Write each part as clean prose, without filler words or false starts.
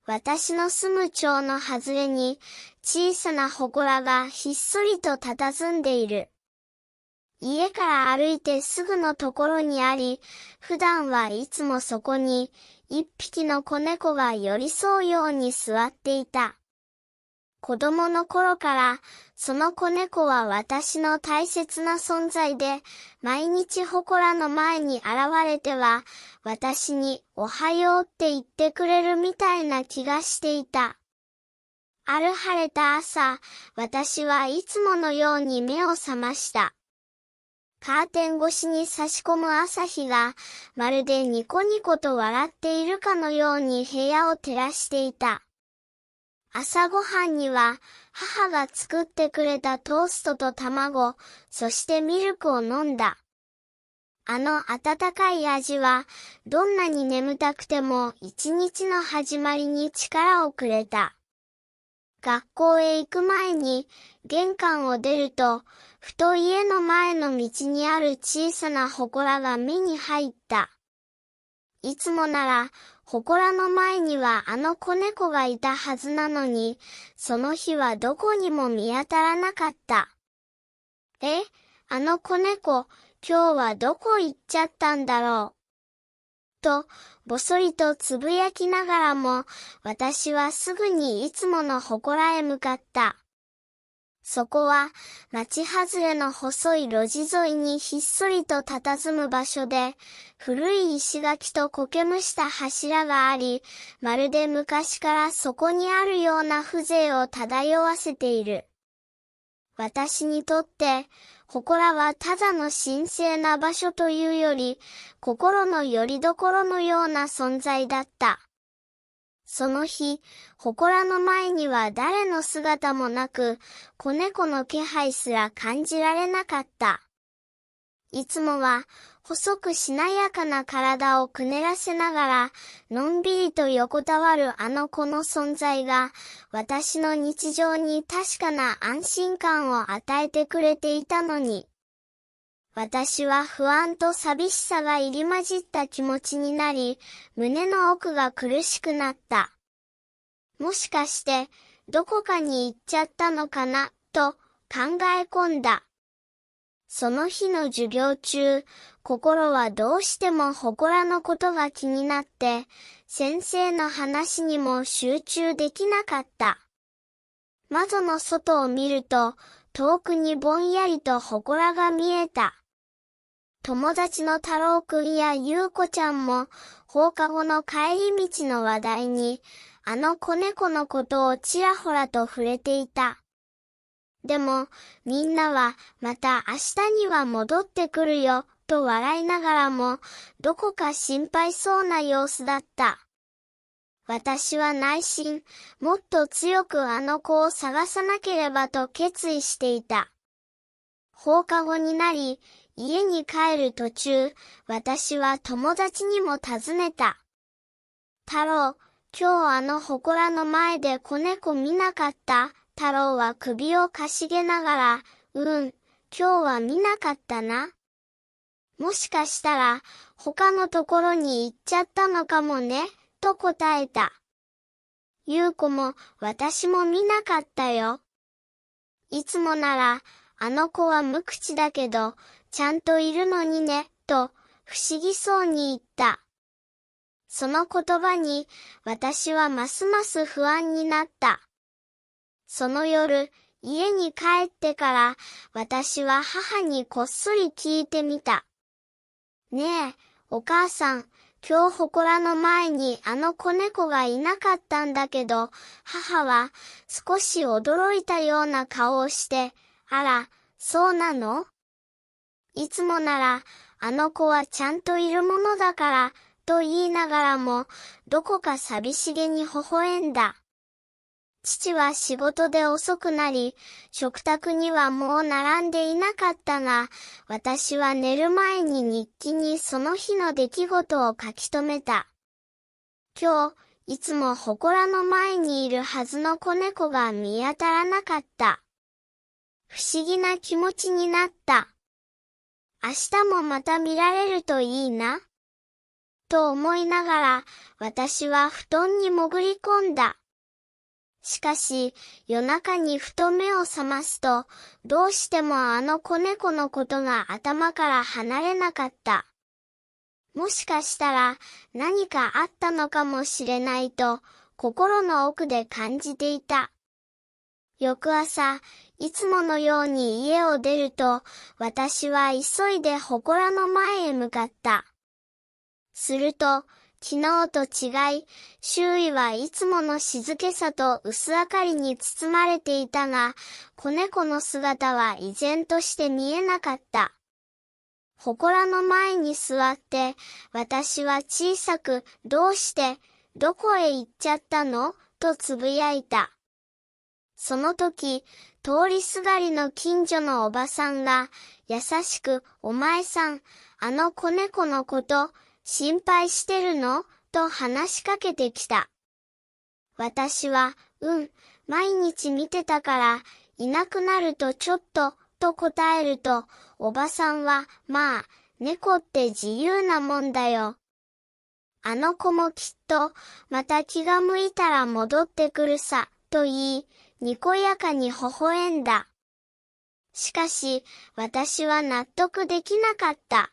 私の住む町の外れに、小さな祠がひっそりと佇んでいる。家から歩いてすぐのところにあり、普段はいつもそこに、一匹の子猫が寄り添うように座っていた。子供の頃から、その子猫は私の大切な存在で、毎日祠の前に現れては、私におはようって言ってくれるみたいな気がしていた。ある晴れた朝、私はいつものように目を覚ました。カーテン越しに差し込む朝日が、まるでニコニコと笑っているかのように部屋を照らしていた。朝ごはんには、母が作ってくれたトーストと卵、そしてミルクを飲んだ。あの温かい味は、どんなに眠たくても一日の始まりに力をくれた。学校へ行く前に、玄関を出ると、ふと家の前の道にある小さな祠が目に入った。いつもなら、祠の前にはあの子猫がいたはずなのに、その日はどこにも見当たらなかった。あの子猫、今日はどこ行っちゃったんだろう。と、ぼそりとつぶやきながらも、私はすぐにいつもの祠へ向かった。そこは、町外れの細い路地沿いにひっそりと佇む場所で、古い石垣と苔むした柱があり、まるで昔からそこにあるような風情を漂わせている。私にとって、祠はただの神聖な場所というより、心の拠り所のような存在だった。その日、祠の前には誰の姿もなく、子猫の気配すら感じられなかった。いつもは、細くしなやかな体をくねらせながら、のんびりと横たわるあの子の存在が、私の日常に確かな安心感を与えてくれていたのに。私は不安と寂しさが入り混じった気持ちになり、胸の奥が苦しくなった。もしかして、どこかに行っちゃったのかな、と考え込んだ。その日の授業中、心はどうしても祠のことが気になって、先生の話にも集中できなかった。窓の外を見ると、遠くにぼんやりと祠が見えた。友達の太郎くんやゆうこちゃんも放課後の帰り道の話題にあの子猫のことをちらほらと触れていた。でもみんなはまた明日には戻ってくるよと笑いながらもどこか心配そうな様子だった。私は内心もっと強くあの子を探さなければと決意していた。放課後になり、家に帰る途中、私は友達にも尋ねた。太郎、今日あの祠の前で子猫見なかった？太郎は首をかしげながら、今日は見なかったな。もしかしたら、他のところに行っちゃったのかもね、と答えた。ゆうこも、私も見なかったよ。いつもなら、あの子は無口だけど、ちゃんといるのにね、と、不思議そうに言った。その言葉に、私はますます不安になった。その夜、家に帰ってから、私は母にこっそり聞いてみた。ねえ、お母さん、今日祠の前にあの子猫がいなかったんだけど、母は少し驚いたような顔をして、あら、そうなの？いつもなら、あの子はちゃんといるものだから、と言いながらも、どこか寂しげに微笑んだ。父は仕事で遅くなり、食卓にはもう並んでいなかったが、私は寝る前に日記にその日の出来事を書き留めた。今日、いつも祠の前にいるはずの子猫が見当たらなかった。不思議な気持ちになった。明日もまた見られるといいな。とと思いながら、私は布団に潜り込んだ。しかし、夜中にふと目を覚ますと、どうしてもあの子猫のことが頭から離れなかった。もしかしたら、何かあったのかもしれないと、心の奥で感じていた。翌朝、いつものように家を出ると、私は急いで祠の前へ向かった。すると、昨日と違い、周囲はいつもの静けさと薄明かりに包まれていたが、子猫の姿は依然として見えなかった。祠の前に座って、私は小さく、どうして、どこへ行っちゃったのとつぶやいた。その時、通りすがりの近所のおばさんが、優しく、お前さん、あの子猫のこと、心配してるのと話しかけてきた。私は、毎日見てたから、いなくなるとちょっと答えると、おばさんは、まあ、猫って自由なもんだよ。あの子もきっと、また気が向いたら戻ってくるさ、と言い、にこやかに微笑んだ。しかし、私は納得できなかった。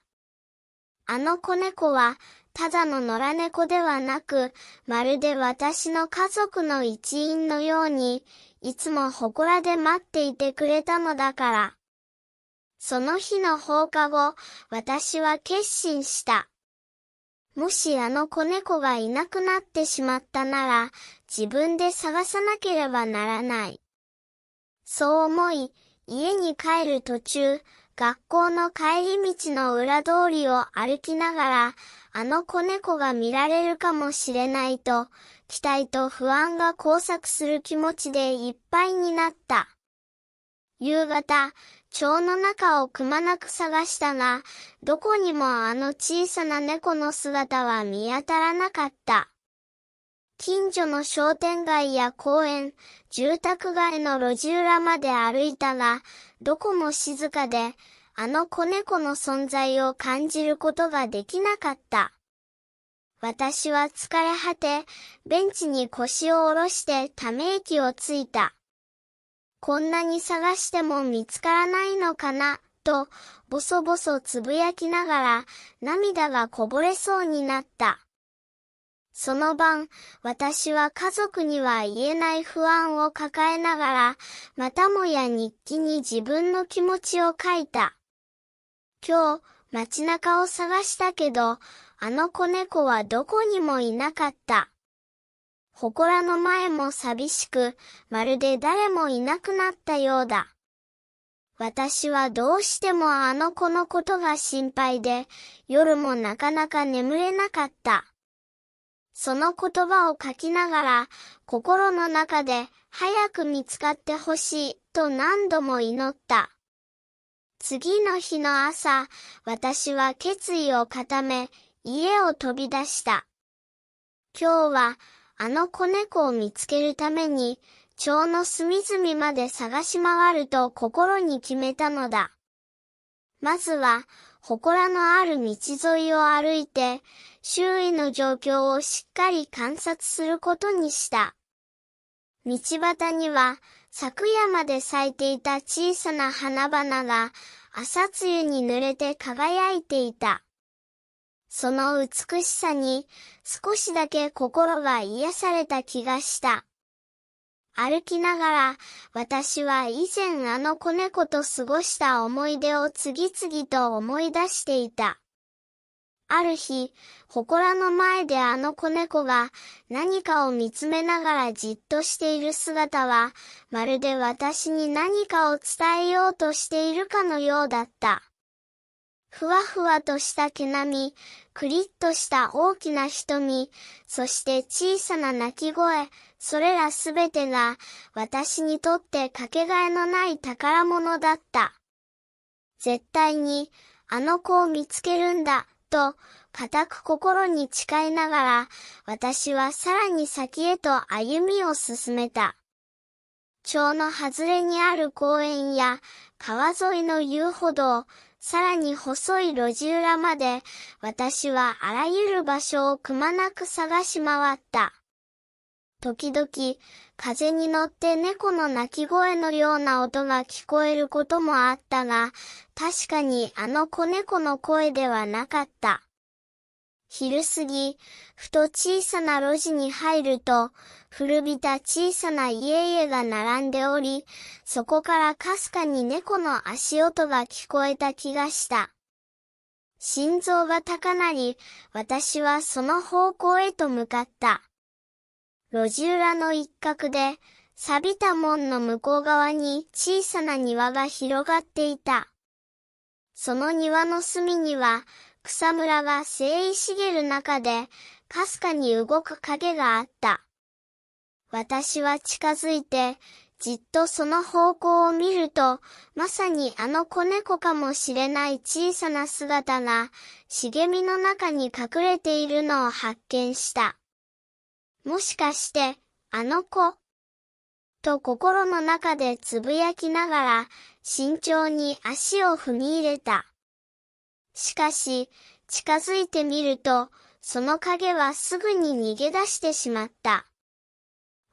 あの子猫は、ただの野良猫ではなく、まるで私の家族の一員のように、いつも祠で待っていてくれたのだから。その日の放課後、私は決心した。もしあの子猫がいなくなってしまったなら、自分で探さなければならない。そう思い、家に帰る途中、学校の帰り道の裏通りを歩きながら、あの子猫が見られるかもしれないと、期待と不安が交錯する気持ちでいっぱいになった。夕方、町の中をくまなく探したが、どこにもあの小さな猫の姿は見当たらなかった。近所の商店街や公園、住宅街の路地裏まで歩いたが、どこも静かで、あの子猫の存在を感じることができなかった。私は疲れ果て、ベンチに腰を下ろしてため息をついた。こんなに探しても見つからないのかな、と、ぼそぼそつぶやきながら、涙がこぼれそうになった。その晩、私は家族には言えない不安を抱えながら、またもや日記に自分の気持ちを書いた。今日、街中を探したけど、あの子猫はどこにもいなかった。祠の前も寂しく、まるで誰もいなくなったようだ。私はどうしてもあの子のことが心配で、夜もなかなか眠れなかった。その言葉を書きながら、心の中で、早く見つかってほしい、と何度も祈った。次の日の朝、私は決意を固め、家を飛び出した。今日は、あの子猫を見つけるために、町の隅々まで探し回ると心に決めたのだ。まずは、祠のある道沿いを歩いて、周囲の状況をしっかり観察することにした。道端には、昨夜まで咲いていた小さな花々が、朝露に濡れて輝いていた。その美しさに、少しだけ心が癒された気がした。歩きながら、私は以前あの子猫と過ごした思い出を次々と思い出していた。ある日、祠の前であの子猫が何かを見つめながらじっとしている姿は、まるで私に何かを伝えようとしているかのようだった。ふわふわとした毛並み、くりっとした大きな瞳、そして小さな鳴き声、それらすべてが私にとってかけがえのない宝物だった。絶対にあの子を見つけるんだ、と固く心に誓いながら、私はさらに先へと歩みを進めた。町の外れにある公園や川沿いの遊歩道、さらに細い路地裏まで、私はあらゆる場所をくまなく探し回った。時々、風に乗って猫の鳴き声のような音が聞こえることもあったが、確かにあの子猫の声ではなかった。昼過ぎ、ふと小さな路地に入ると、古びた小さな家々が並んでおり、そこからかすかに猫の足音が聞こえた気がした。心臓が高鳴り、私はその方向へと向かった。路地裏の一角で、錆びた門の向こう側に小さな庭が広がっていた。その庭の隅には、草むらが生い茂る中で、かすかに動く影があった。私は近づいて、じっとその方向を見ると、まさにあの子猫かもしれない小さな姿が、茂みの中に隠れているのを発見した。もしかして、あの子と心の中でつぶやきながら、慎重に足を踏み入れた。しかし、近づいてみると、その影はすぐに逃げ出してしまった。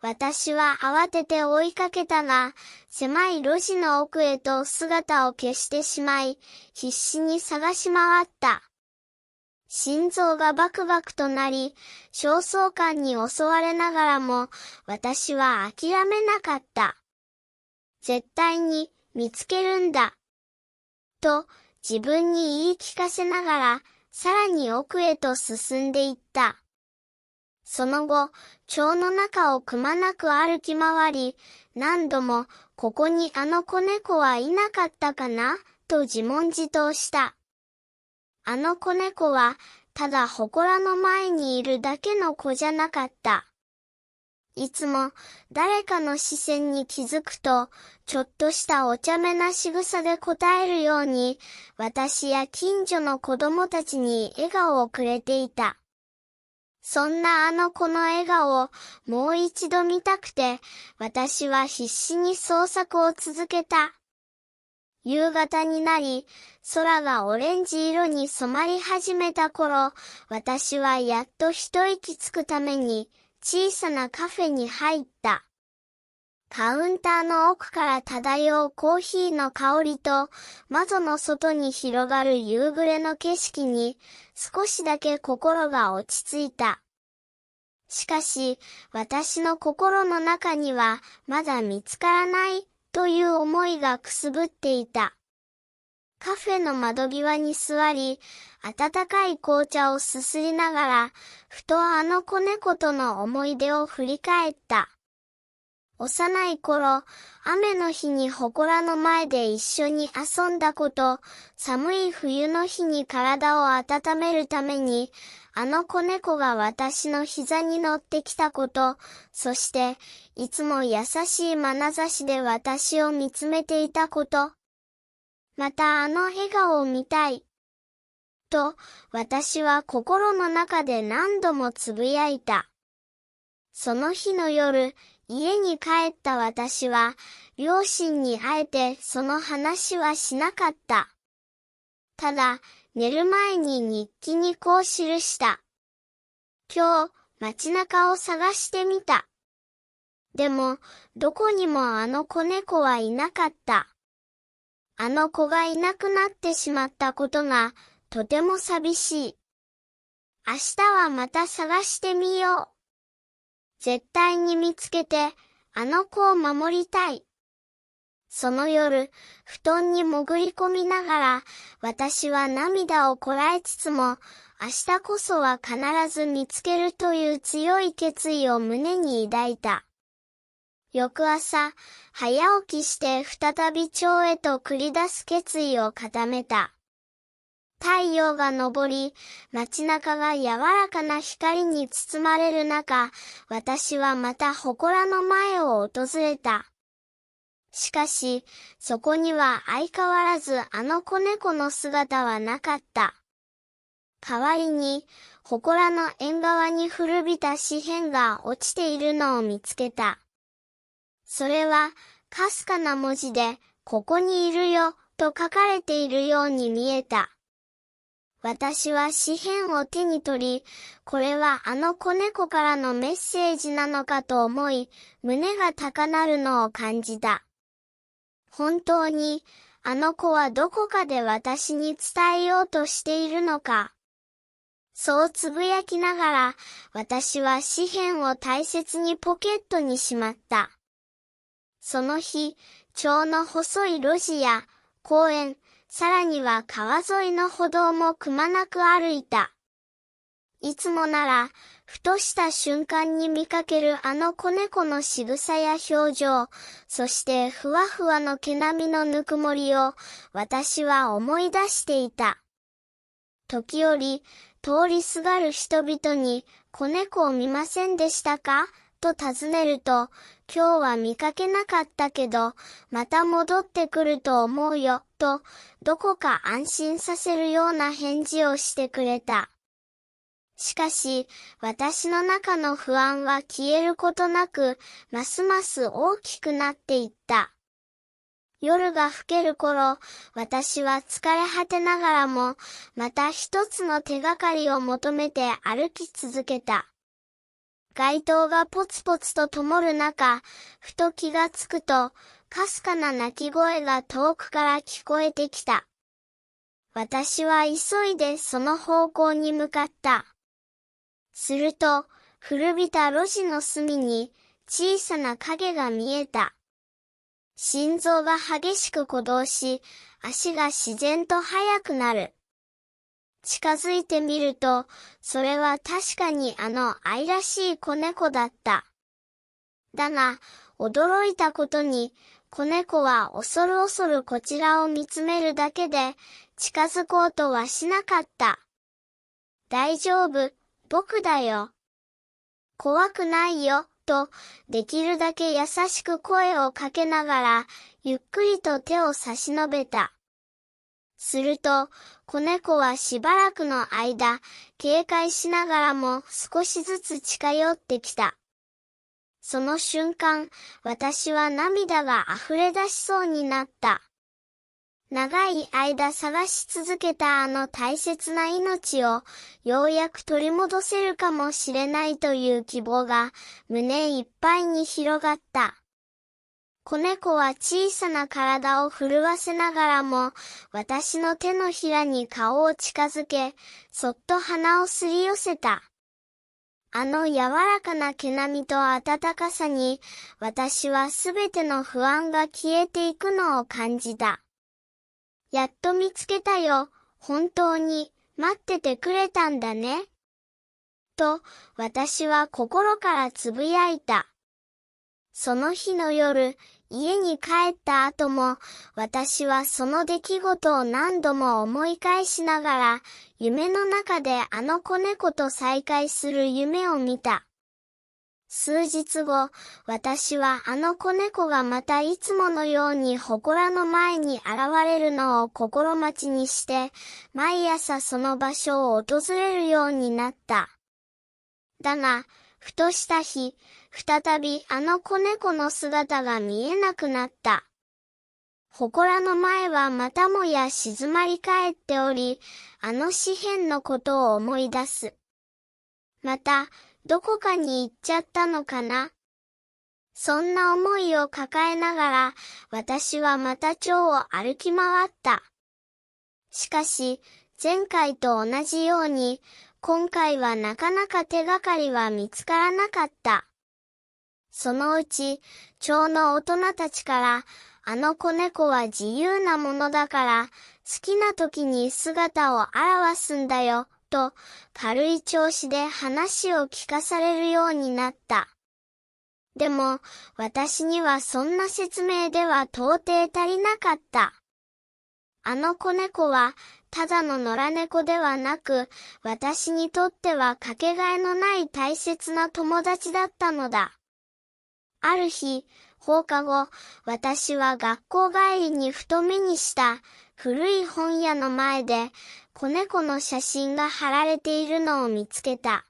私は慌てて追いかけたが、狭い路地の奥へと姿を消してしまい、必死に探し回った。心臓がバクバクとなり、焦燥感に襲われながらも、私は諦めなかった。絶対に見つけるんだ。と、自分に言い聞かせながら、さらに奥へと進んでいった。その後、町の中をくまなく歩き回り、何度も、ここにあの子猫はいなかったかな、と自問自答した。あの子猫は、ただ祠の前にいるだけの子じゃなかった。いつも、誰かの視線に気づくと、ちょっとしたお茶目な仕草で答えるように、私や近所の子供たちに笑顔をくれていた。そんなあの子の笑顔をもう一度見たくて、私は必死に捜索を続けた。夕方になり、空がオレンジ色に染まり始めた頃、私はやっと一息つくために、小さなカフェに入った。カウンターの奥から漂うコーヒーの香りと、窓の外に広がる夕暮れの景色に、少しだけ心が落ち着いた。しかし、私の心の中には、まだ見つからない、という思いがくすぶっていた。カフェの窓際に座り、温かい紅茶をすすりながら、ふとあの子猫との思い出を振り返った。幼い頃、雨の日に祠の前で一緒に遊んだこと、寒い冬の日に体を温めるために、あの子猫が私の膝に乗ってきたこと、そして、いつも優しい眼差しで私を見つめていたこと。またあの笑顔を見たい。と、私は心の中で何度もつぶやいた。その日の夜、家に帰った私は、両親に会えてその話はしなかった。ただ、寝る前に日記にこう記した。今日、街中を探してみた。でも、どこにもあの子猫はいなかった。あの子がいなくなってしまったことが、とても寂しい。明日はまた探してみよう。絶対に見つけて、あの子を守りたい。その夜、布団に潜り込みながら、私は涙をこらえつつも、明日こそは必ず見つけるという強い決意を胸に抱いた。翌朝、早起きして再び町へと繰り出す決意を固めた。太陽が昇り、街中が柔らかな光に包まれる中、私はまた祠の前を訪れた。しかし、そこには相変わらずあの子猫の姿はなかった。代わりに、祠の縁側に古びた紙片が落ちているのを見つけた。それは、かすかな文字で、ここにいるよ、と書かれているように見えた。私は紙片を手に取り、これはあの子猫からのメッセージなのかと思い、胸が高鳴るのを感じた。本当に、あの子はどこかで私に伝えようとしているのか。そうつぶやきながら、私は紙片を大切にポケットにしまった。その日、町の細い路地や公園、さらには川沿いの歩道もくまなく歩いた。いつもなら、ふとした瞬間に見かけるあの子猫の仕草や表情、そしてふわふわの毛並みのぬくもりを、私は思い出していた。時折、通りすがる人々に、子猫を見ませんでしたかと尋ねると、今日は見かけなかったけど、また戻ってくると思うよ、と、どこか安心させるような返事をしてくれた。しかし、私の中の不安は消えることなく、ますます大きくなっていった。夜が更ける頃、私は疲れ果てながらも、また一つの手がかりを求めて歩き続けた。街灯がポツポツと灯る中、ふと気がつくと、かすかな鳴き声が遠くから聞こえてきた。私は急いでその方向に向かった。すると、古びた路地の隅に、小さな影が見えた。心臓が激しく鼓動し、足が自然と速くなる。近づいてみると、それは確かにあの愛らしい子猫だった。だが、驚いたことに、子猫は恐る恐るこちらを見つめるだけで、近づこうとはしなかった。大丈夫、僕だよ。怖くないよ、と、できるだけ優しく声をかけながら、ゆっくりと手を差し伸べた。すると、子猫はしばらくの間、警戒しながらも少しずつ近寄ってきた。その瞬間、私は涙が溢れ出しそうになった。長い間探し続けたあの大切な命を、ようやく取り戻せるかもしれないという希望が、胸いっぱいに広がった。子猫は小さな体を震わせながらも、私の手のひらに顔を近づけ、そっと鼻をすり寄せた。あの柔らかな毛並みと温かさに、私はすべての不安が消えていくのを感じた。やっと見つけたよ、本当に、待っててくれたんだね。と、私は心からつぶやいた。その日の夜、家に帰った後も、私はその出来事を何度も思い返しながら、夢の中であの子猫と再会する夢を見た。数日後、私はあの子猫がまたいつものように祠の前に現れるのを心待ちにして、毎朝その場所を訪れるようになった。だが、ふとした日、再びあの子猫の姿が見えなくなった。祠の前はまたもや静まり返っており、あの紙片のことを思い出す。また、どこかに行っちゃったのかな。そんな思いを抱えながら、私はまた町を歩き回った。しかし、前回と同じように、今回はなかなか手がかりは見つからなかった。そのうち、町の大人たちから、あの子猫は自由なものだから、好きな時に姿を現すんだよ、と、軽い調子で話を聞かされるようになった。でも、私にはそんな説明では到底足りなかった。あの子猫は、ただの野良猫ではなく、私にとってはかけがえのない大切な友達だったのだ。ある日、放課後、私は学校帰りにふと目にした古い本屋の前で子猫の写真が貼られているのを見つけた。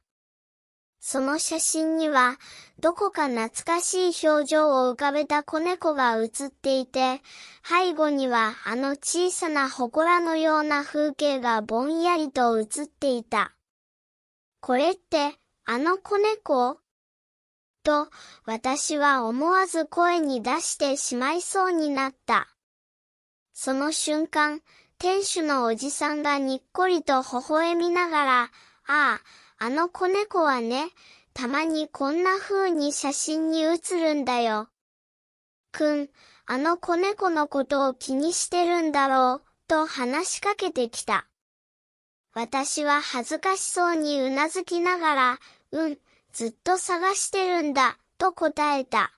その写真には、どこか懐かしい表情を浮かべた子猫が写っていて、背後にはあの小さな祠のような風景がぼんやりと写っていた。これって、あの子猫？と、私は思わず声に出してしまいそうになった。その瞬間、店主のおじさんがにっこりと微笑みながら、ああ、あの子猫はね、たまにこんな風に写真に写るんだよ。あの子猫のことを気にしてるんだろう、と話しかけてきた。私は恥ずかしそうにうなずきながら、ずっと探してるんだ、と答えた。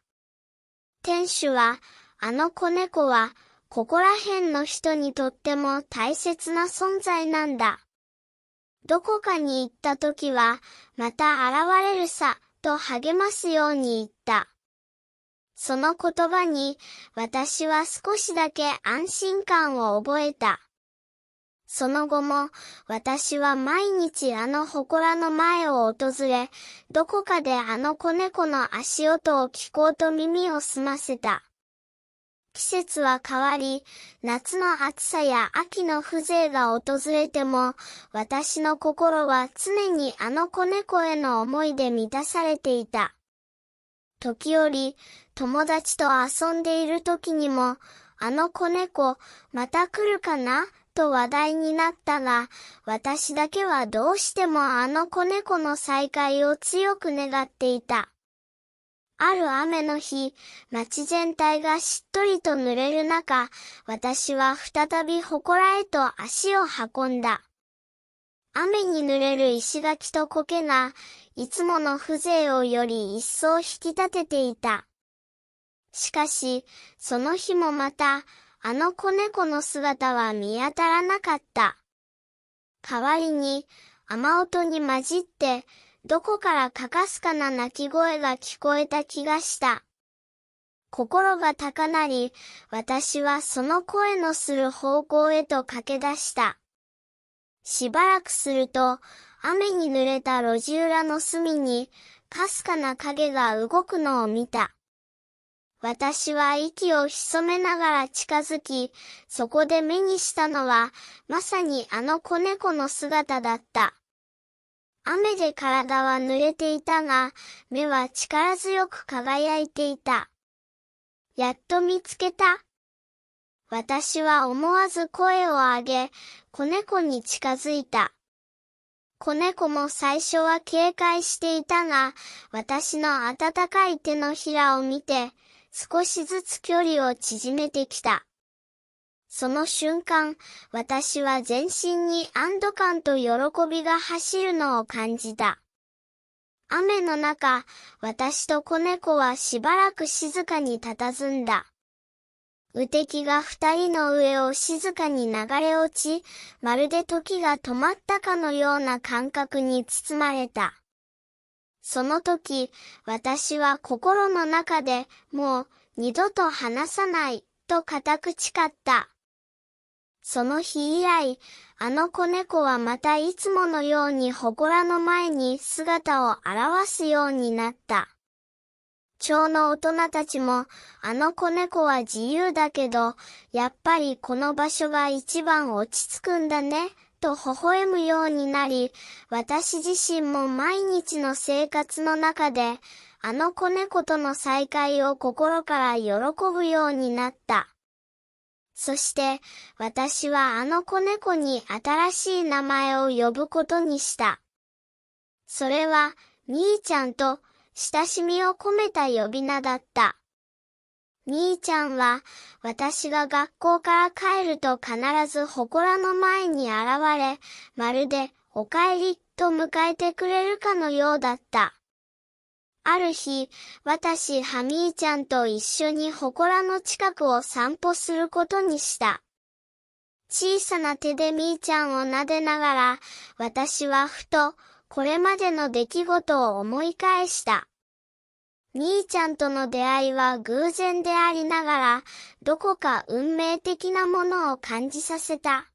店主は、あの子猫は、ここら辺の人にとっても大切な存在なんだ。どこかに行った時は、また現れるさ、と励ますように言った。その言葉に、私は少しだけ安心感を覚えた。その後も、私は毎日あの祠の前を訪れ、どこかであの子猫の足音を聞こうと耳を澄ませた。季節は変わり、夏の暑さや秋の風情が訪れても、私の心は常にあの子猫への思いで満たされていた。時折、友達と遊んでいる時にも、あの子猫、また来るかなと話題になったが、私だけはどうしてもあの子猫の再会を強く願っていた。ある雨の日、街全体がしっとりと濡れる中、私は再び祠へと足を運んだ。雨に濡れる石垣と苔が、いつもの風情をより一層引き立てていた。しかし、その日もまた、あの子猫の姿は見当たらなかった。代わりに、雨音に混じって、どこからかかすかな鳴き声が聞こえた気がした。心が高鳴り、私はその声のする方向へと駆け出した。しばらくすると、雨に濡れた路地裏の隅に、かすかな影が動くのを見た。私は息を潜めながら近づき、そこで目にしたのは、まさにあの子猫の姿だった。雨で体は濡れていたが、目は力強く輝いていた。やっと見つけた。私は思わず声を上げ、子猫に近づいた。子猫も最初は警戒していたが、私の温かい手のひらを見て、少しずつ距離を縮めてきた。その瞬間、私は全身に安堵感と喜びが走るのを感じた。雨の中、私と子猫はしばらく静かに佇んだ。雨滴が二人の上を静かに流れ落ち、まるで時が止まったかのような感覚に包まれた。その時、私は心の中で、もう二度と話さない、と固く誓った。その日以来、あの子猫はまたいつものように祠の前に姿を現すようになった。町の大人たちも、あの子猫は自由だけど、やっぱりこの場所が一番落ち着くんだね、と微笑むようになり、私自身も毎日の生活の中で、あの子猫との再会を心から喜ぶようになった。そして、私はあの子猫に新しい名前を呼ぶことにした。それは、みーちゃんと、親しみを込めた呼び名だった。みーちゃんは、私が学校から帰ると必ず祠の前に現れ、まるで、おかえり、と迎えてくれるかのようだった。ある日、私はみーちゃんと一緒に祠の近くを散歩することにした。小さな手でみーちゃんを撫でながら、私はふと、これまでの出来事を思い返した。みーちゃんとの出会いは偶然でありながら、どこか運命的なものを感じさせた。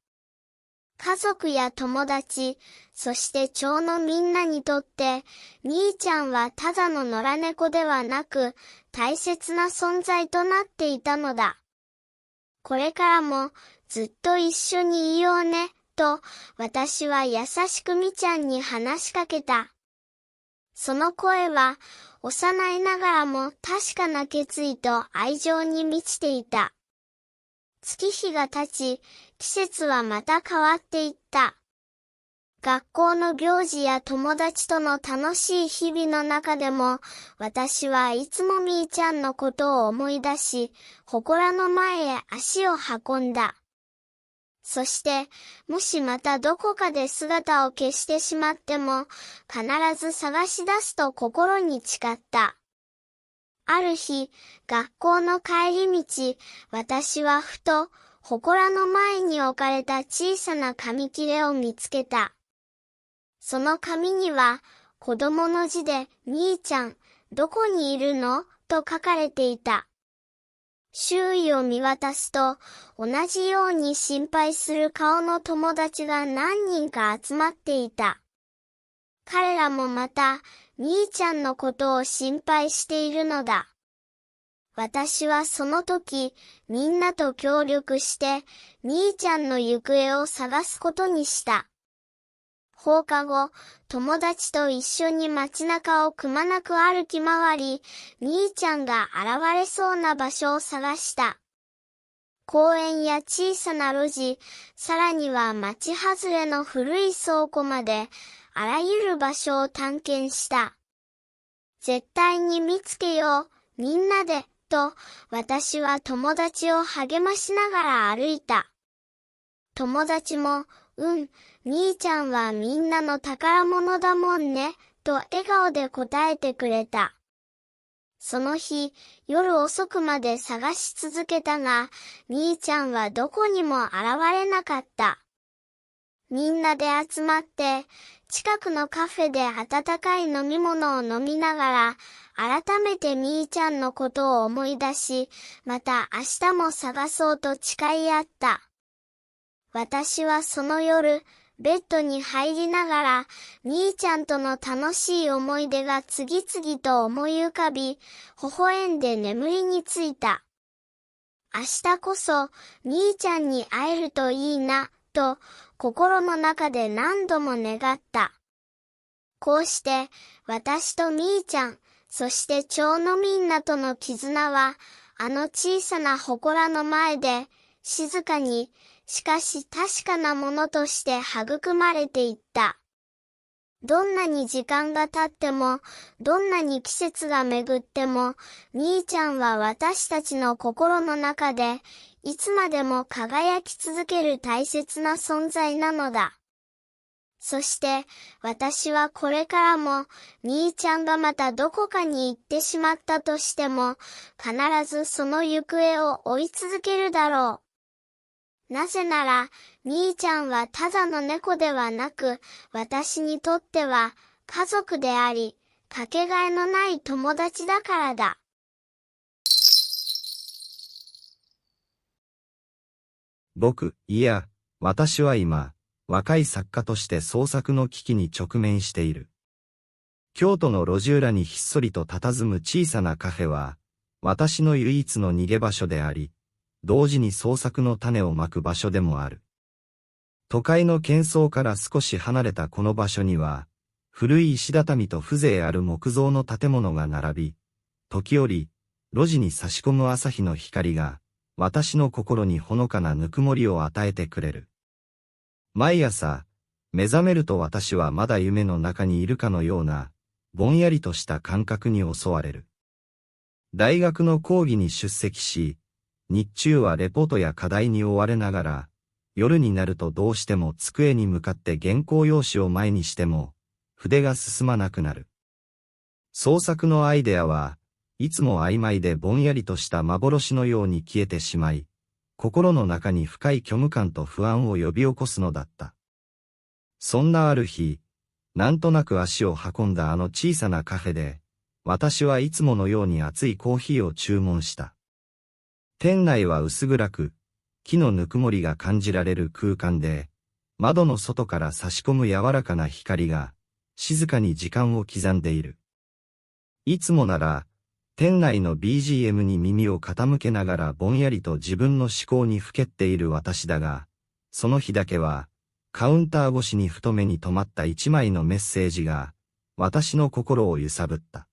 家族や友達、そして町のみんなにとって、みーちゃんはただの野良猫ではなく、大切な存在となっていたのだ。これからも、ずっと一緒にいようね、と、私は優しくみーちゃんに話しかけた。その声は、幼いながらも確かな決意と愛情に満ちていた。月日が経ち、季節はまた変わっていった。学校の行事や友達との楽しい日々の中でも、私はいつもみーちゃんのことを思い出し、祠の前へ足を運んだ。そして、もしまたどこかで姿を消してしまっても、必ず探し出すと心に誓った。ある日、学校の帰り道、私はふと、祠の前に置かれた小さな紙切れを見つけた。その紙には、子供の字で、みーちゃん、どこにいるの？と書かれていた。周囲を見渡すと、同じように心配する顔の友達が何人か集まっていた。彼らもまた、みーちゃんのことを心配しているのだ。私はその時、みんなと協力して、みーちゃんの行方を探すことにした。放課後、友達と一緒に街中をくまなく歩き回り、みーちゃんが現れそうな場所を探した。公園や小さな路地、さらには町外れの古い倉庫まで、あらゆる場所を探検した。絶対に見つけよう、みんなで、と、私は友達を励ましながら歩いた。友達も、みーちゃんはみんなの宝物だもんね、と笑顔で答えてくれた。その日、夜遅くまで探し続けたが、みーちゃんはどこにも現れなかった。みんなで集まって、近くのカフェで温かい飲み物を飲みながら、改めてみーちゃんのことを思い出し、また明日も探そうと誓い合った。私はその夜、ベッドに入りながら、みーちゃんとの楽しい思い出が次々と思い浮かび、微笑んで眠りについた。明日こそ、みーちゃんに会えるといいな、と、心の中で何度も願った。こうして、私とみーちゃん、そして町のみんなとの絆は、あの小さな祠の前で、静かに、しかし確かなものとして育まれていった。どんなに時間が経っても、どんなに季節が巡っても、みーちゃんは私たちの心の中で、いつまでも輝き続ける大切な存在なのだ。そして、私はこれからも、みーちゃんがまたどこかに行ってしまったとしても、必ずその行方を追い続けるだろう。なぜなら、みーちゃんはただの猫ではなく、私にとっては、家族であり、かけがえのない友達だからだ。私は今、若い作家として創作の危機に直面している。京都の路地裏にひっそりと佇む小さなカフェは、私の唯一の逃げ場所であり、同時に創作の種をまく場所でもある。都会の喧騒から少し離れたこの場所には、古い石畳と風情ある木造の建物が並び、時折、路地に差し込む朝日の光が、私の心にほのかなぬくもりを与えてくれる。毎朝、目覚めると私はまだ夢の中にいるかのような、ぼんやりとした感覚に襲われる。大学の講義に出席し、日中はレポートや課題に追われながら、夜になるとどうしても机に向かって原稿用紙を前にしても、筆が進まなくなる。創作のアイデアはいつも曖昧でぼんやりとした幻のように消えてしまい、心の中に深い虚無感と不安を呼び起こすのだった。そんなある日、なんとなく足を運んだあの小さなカフェで、私はいつものように熱いコーヒーを注文した。店内は薄暗く、木のぬくもりが感じられる空間で、窓の外から差し込む柔らかな光が、静かに時間を刻んでいる。いつもなら、店内の BGM に耳を傾けながらぼんやりと自分の思考にふけっている私だが、その日だけは、カウンター越しにふと目に留まった一枚のメッセージが、私の心を揺さぶった。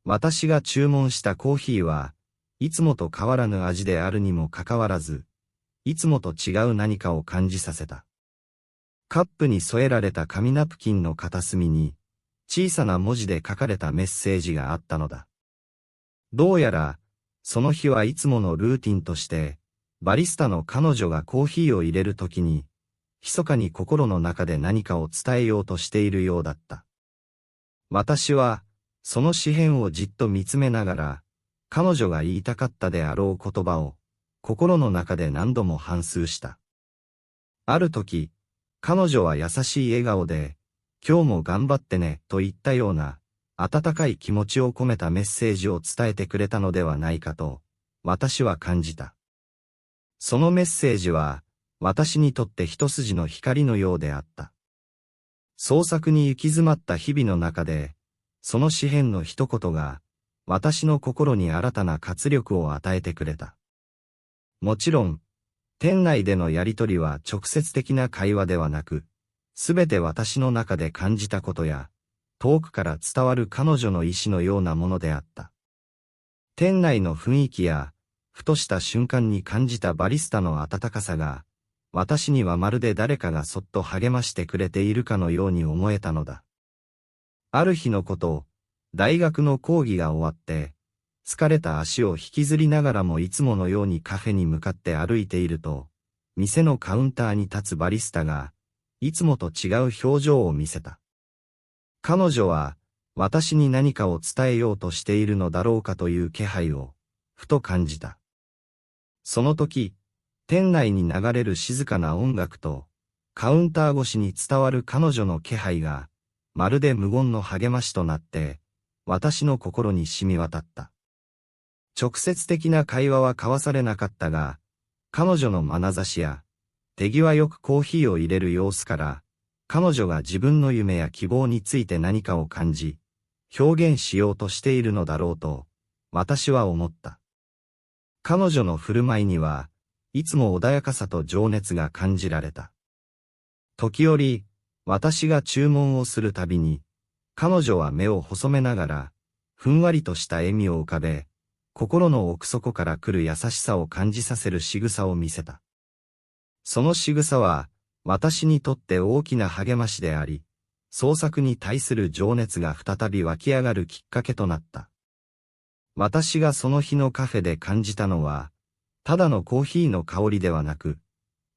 私が注文したコーヒーは、いつもと変わらぬ味であるにもかかわらず、いつもと違う何かを感じさせた。カップに添えられた紙ナプキンの片隅に、小さな文字で書かれたメッセージがあったのだ。どうやら、その日はいつものルーティンとして、バリスタの彼女がコーヒーを入れるときに、密かに心の中で何かを伝えようとしているようだった。私は、その紙片をじっと見つめながら、彼女が言いたかったであろう言葉を、心の中で何度も反芻した。ある時、彼女は優しい笑顔で、今日も頑張ってね、と言ったような、温かい気持ちを込めたメッセージを伝えてくれたのではないかと、私は感じた。そのメッセージは、私にとって一筋の光のようであった。創作に行き詰まった日々の中で、その紙片の一言が、私の心に新たな活力を与えてくれた。もちろん、店内でのやりとりは直接的な会話ではなく、すべて私の中で感じたことや、遠くから伝わる彼女の意志のようなものであった。店内の雰囲気や、ふとした瞬間に感じたバリスタの温かさが、私にはまるで誰かがそっと励ましてくれているかのように思えたのだ。ある日のこと、大学の講義が終わって、疲れた足を引きずりながらもいつものようにカフェに向かって歩いていると、店のカウンターに立つバリスタが、いつもと違う表情を見せた。彼女は、私に何かを伝えようとしているのだろうかという気配を、ふと感じた。その時、店内に流れる静かな音楽と、カウンター越しに伝わる彼女の気配が、まるで無言の励ましとなって、私の心に染み渡った。直接的な会話は交わされなかったが、彼女の眼差しや、手際よくコーヒーを入れる様子から、彼女が自分の夢や希望について何かを感じ、表現しようとしているのだろうと、私は思った。彼女の振る舞いには、いつも穏やかさと情熱が感じられた。時折、私が注文をするたびに、彼女は目を細めながら、ふんわりとした笑みを浮かべ、心の奥底から来る優しさを感じさせる仕草を見せた。その仕草は、私にとって大きな励ましであり、創作に対する情熱が再び湧き上がるきっかけとなった。私がその日のカフェで感じたのは、ただのコーヒーの香りではなく、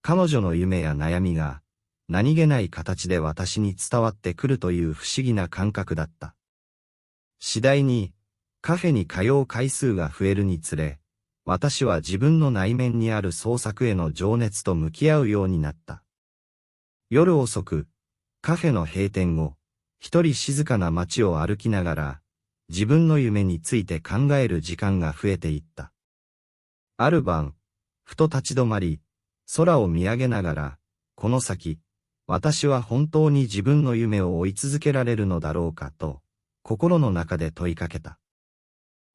彼女の夢や悩みが、何気ない形で私に伝わってくるという不思議な感覚だった。次第に、カフェに通う回数が増えるにつれ、私は自分の内面にある創作への情熱と向き合うようになった。夜遅く、カフェの閉店後、一人静かな街を歩きながら、自分の夢について考える時間が増えていった。ある晩、ふと立ち止まり、空を見上げながら、この先、私は本当に自分の夢を追い続けられるのだろうかと、心の中で問いかけた。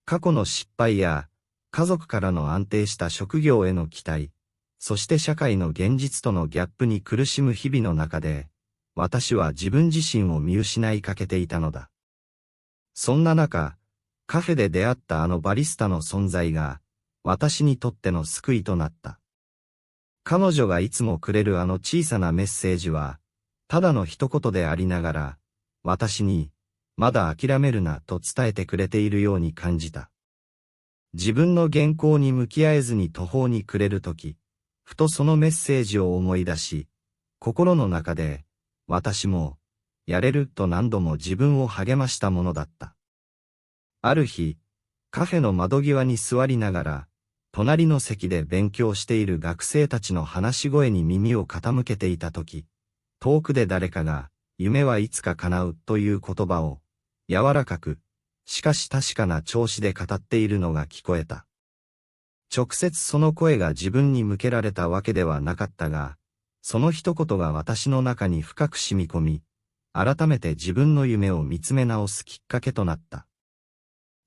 過去の失敗や、家族からの安定した職業への期待、そして社会の現実とのギャップに苦しむ日々の中で、私は自分自身を見失いかけていたのだ。そんな中、カフェで出会ったあのバリスタの存在が、私にとっての救いとなった。彼女がいつもくれるあの小さなメッセージは、ただの一言でありながら、私に、まだ諦めるなと伝えてくれているように感じた。自分の原稿に向き合えずに途方に暮れるとき、ふとそのメッセージを思い出し、心の中で、私も、やれると何度も自分を励ましたものだった。ある日、カフェの窓際に座りながら、隣の席で勉強している学生たちの話し声に耳を傾けていたとき、遠くで誰かが、夢はいつか叶うという言葉を、柔らかく、しかし確かな調子で語っているのが聞こえた。直接その声が自分に向けられたわけではなかったが、その一言が私の中に深く染み込み、改めて自分の夢を見つめ直すきっかけとなった。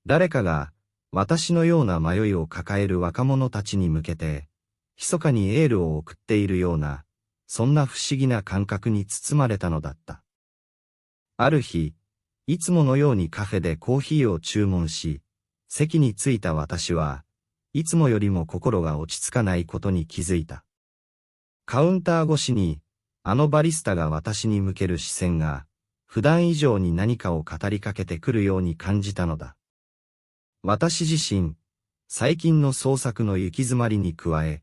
誰かが、私のような迷いを抱える若者たちに向けて、密かにエールを送っているような、そんな不思議な感覚に包まれたのだった。ある日、いつものようにカフェでコーヒーを注文し、席に着いた私は、いつもよりも心が落ち着かないことに気づいた。カウンター越しに、あのバリスタが私に向ける視線が、普段以上に何かを語りかけてくるように感じたのだ。私自身、最近の創作の行き詰まりに加え、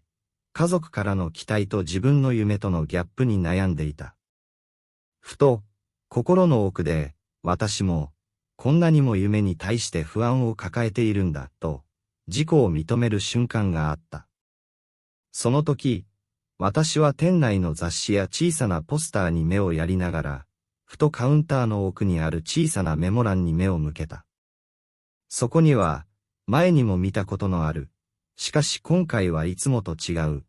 家族からの期待と自分の夢とのギャップに悩んでいた。ふと、心の奥で、私も、こんなにも夢に対して不安を抱えているんだ、と、自己を認める瞬間があった。その時、私は店内の雑誌や小さなポスターに目をやりながら、ふとカウンターの奥にある小さなメモ欄に目を向けた。そこには、前にも見たことのある、しかし今回はいつもと違う、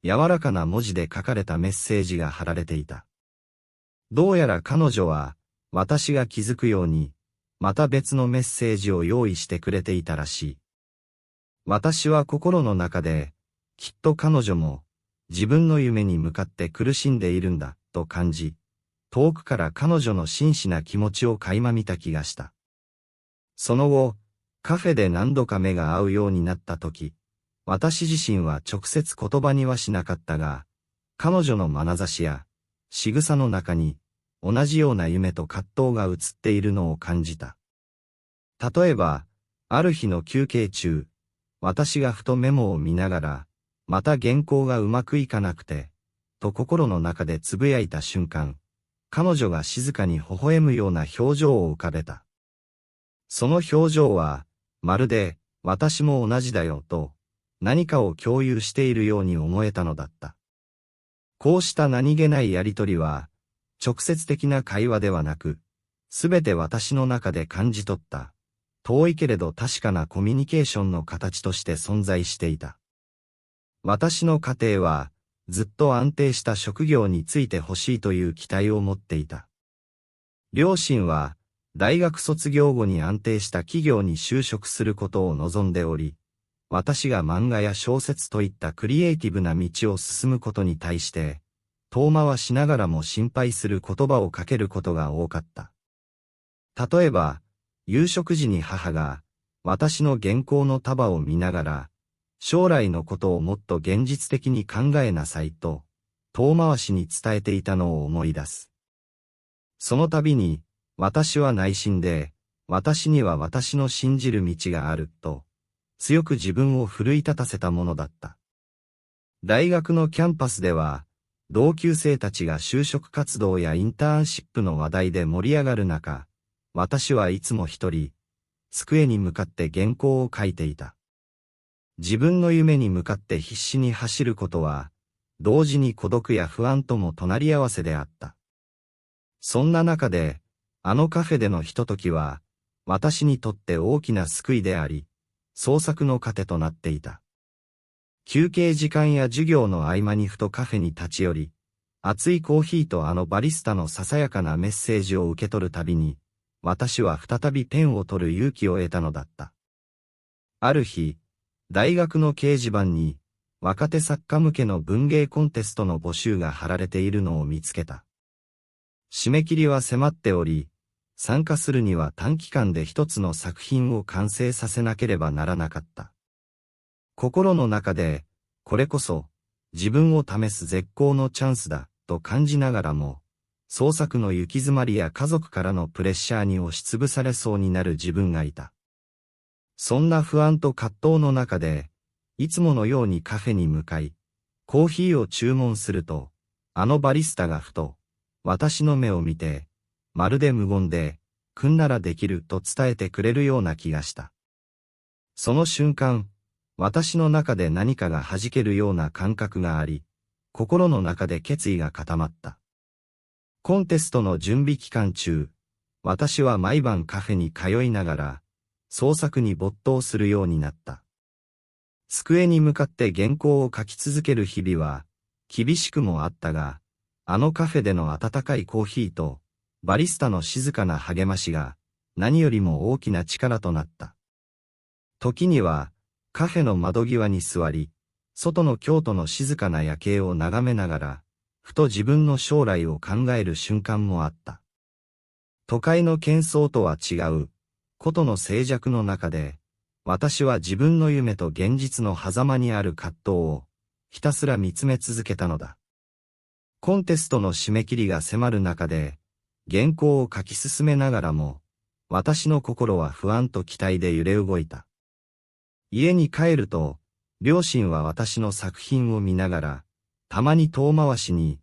柔らかな文字で書かれたメッセージが貼られていた。どうやら彼女は、私が気づくように、また別のメッセージを用意してくれていたらしい。私は心の中で、きっと彼女も、自分の夢に向かって苦しんでいるんだ、と感じ、遠くから彼女の真摯な気持ちを垣間見た気がした。その後、カフェで何度か目が合うようになった時、私自身は直接言葉にはしなかったが、彼女の眼差しや、仕草の中に、同じような夢と葛藤が映っているのを感じた。例えば、ある日の休憩中、私がふとメモを見ながら、また原稿がうまくいかなくて、と心の中でつぶやいた瞬間、彼女が静かに微笑むような表情を浮かべた。その表情は、まるで、私も同じだよと、何かを共有しているように思えたのだった。こうした何気ないやりとりは、直接的な会話ではなく、すべて私の中で感じ取った、遠いけれど確かなコミュニケーションの形として存在していた。私の家庭は、ずっと安定した職業に就いてほしいという期待を持っていた。両親は、大学卒業後に安定した企業に就職することを望んでおり、私が漫画や小説といったクリエイティブな道を進むことに対して、遠回しながらも心配する言葉をかけることが多かった。例えば、夕食時に母が、私の原稿の束を見ながら、将来のことをもっと現実的に考えなさいと、遠回しに伝えていたのを思い出す。その度に、私は内心で、私には私の信じる道があると、強く自分を奮い立たせたものだった。大学のキャンパスでは、同級生たちが就職活動やインターンシップの話題で盛り上がる中、私はいつも一人、机に向かって原稿を書いていた。自分の夢に向かって必死に走ることは、同時に孤独や不安とも隣り合わせであった。そんな中で、あのカフェでのひとときは、私にとって大きな救いであり、創作の糧となっていた。休憩時間や授業の合間にふとカフェに立ち寄り、熱いコーヒーとあのバリスタのささやかなメッセージを受け取るたびに、私は再びペンを取る勇気を得たのだった。ある日、大学の掲示板に、若手作家向けの文芸コンテストの募集が貼られているのを見つけた。締め切りは迫っており、参加するには短期間で一つの作品を完成させなければならなかった。心の中で、これこそ、自分を試す絶好のチャンスだ、と感じながらも、創作の行き詰まりや家族からのプレッシャーに押しつぶされそうになる自分がいた。そんな不安と葛藤の中で、いつものようにカフェに向かい、コーヒーを注文すると、あのバリスタがふと、私の目を見て、まるで無言で、くんならできると伝えてくれるような気がした。その瞬間、私の中で何かが弾けるような感覚があり、心の中で決意が固まった。コンテストの準備期間中、私は毎晩カフェに通いながら、創作に没頭するようになった。机に向かって原稿を書き続ける日々は、厳しくもあったが、あのカフェでの温かいコーヒーと、バリスタの静かな励ましが、何よりも大きな力となった。時には、カフェの窓際に座り、外の京都の静かな夜景を眺めながら、ふと自分の将来を考える瞬間もあった。都会の喧騒とは違う、古都の静寂の中で、私は自分の夢と現実の狭間にある葛藤を、ひたすら見つめ続けたのだ。コンテストの締め切りが迫る中で、原稿を書き進めながらも、私の心は不安と期待で揺れ動いた。家に帰ると、両親は私の作品を見ながら、たまに遠回しに、